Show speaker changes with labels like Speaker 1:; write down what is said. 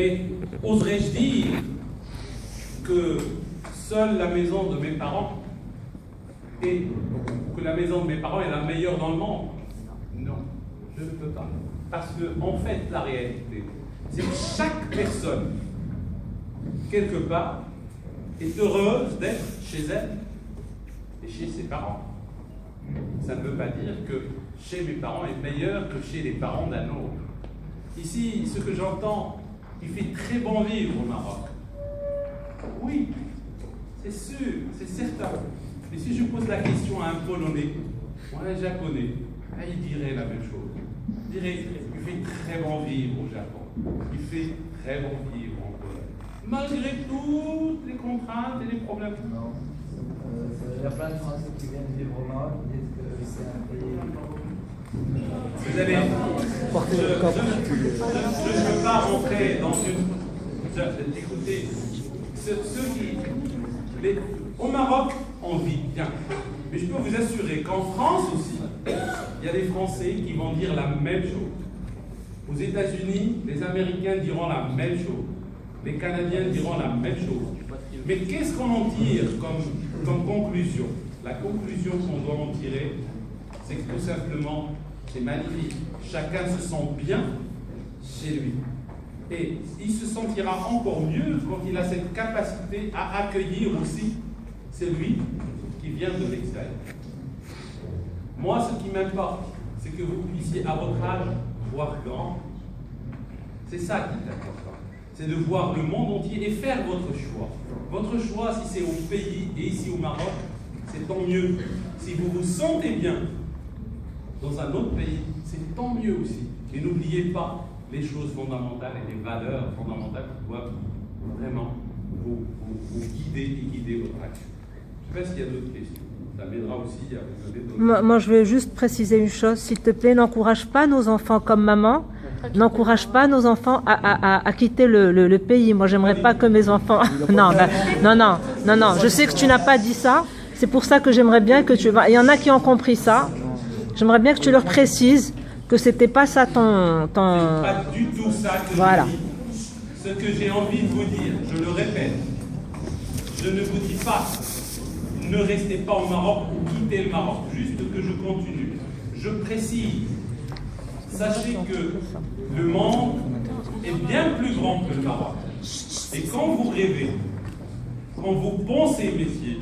Speaker 1: Mais oserais-je dire que seule la maison de mes parents et que la maison de mes parents est la meilleure dans le monde? Non, je ne peux pas. Parce que, en fait, la réalité, c'est que chaque personne, quelque part, est heureuse d'être chez elle et chez ses parents. Ça ne veut pas dire que chez mes parents est meilleur que chez les parents d'un autre. Ici, ce que j'entends, il fait très bon vivre au Maroc. Oui, c'est sûr, c'est certain. Mais si je pose la question à un Polonais ou à un Japonais, il dirait la même chose. Il dirait, il fait très bon vivre au Japon. Il fait très bon vivre en Pologne. Malgré toutes les contraintes et les problèmes.
Speaker 2: Non. Il y a plein de Français qui viennent vivre au Maroc qui disent que c'est un pays.
Speaker 1: Vous allez. Je ne peux pas rentrer dans une. Écoutez, ceux qui. Au Maroc, on vit bien. Mais je peux vous assurer qu'en France aussi, il y a des Français qui vont dire la même chose. Aux États-Unis, les Américains diront la même chose. Les Canadiens diront la même chose. Mais qu'est-ce qu'on en tire comme conclusion? La conclusion qu'on doit en tirer, c'est que tout simplement, c'est magnifique. Chacun se sent bien chez lui. Et il se sentira encore mieux quand il a cette capacité à accueillir aussi celui qui vient de l'extérieur. Moi, ce qui m'importe, c'est que vous puissiez, à votre âge, voir grand. C'est ça qui est important. C'est de voir le monde entier et faire votre choix. Votre choix, si c'est au pays et ici au Maroc, c'est tant mieux. Si vous vous sentez bien dans un autre pays, c'est tant mieux aussi. Et n'oubliez pas les choses fondamentales et les valeurs fondamentales qui doivent vraiment vous guider et guider votre action. Je ne sais pas s'il y a d'autres questions. Ça m'aidera aussi à vous donner d'autres.
Speaker 3: Moi, je vais juste préciser une chose, s'il te plaît, n'encourage pas nos enfants comme maman, n'encourage pas nos enfants à quitter le pays. Moi, j'aimerais pas que mes enfants... Non, je sais que tu n'as pas dit ça, c'est pour ça que j'aimerais bien que tu... Il y en a qui ont compris ça, j'aimerais bien que tu leur précises que c'était pas ça ton...
Speaker 1: C'est pas du tout ça que
Speaker 3: voilà.
Speaker 1: je dis. Ce que j'ai envie de vous dire, je le répète, je ne vous dis pas ne restez pas au Maroc ou quittez le Maroc, juste que je continue. Je précise, sachez que le monde est bien plus grand que le Maroc. Et quand vous rêvez, quand vous pensez, messieurs,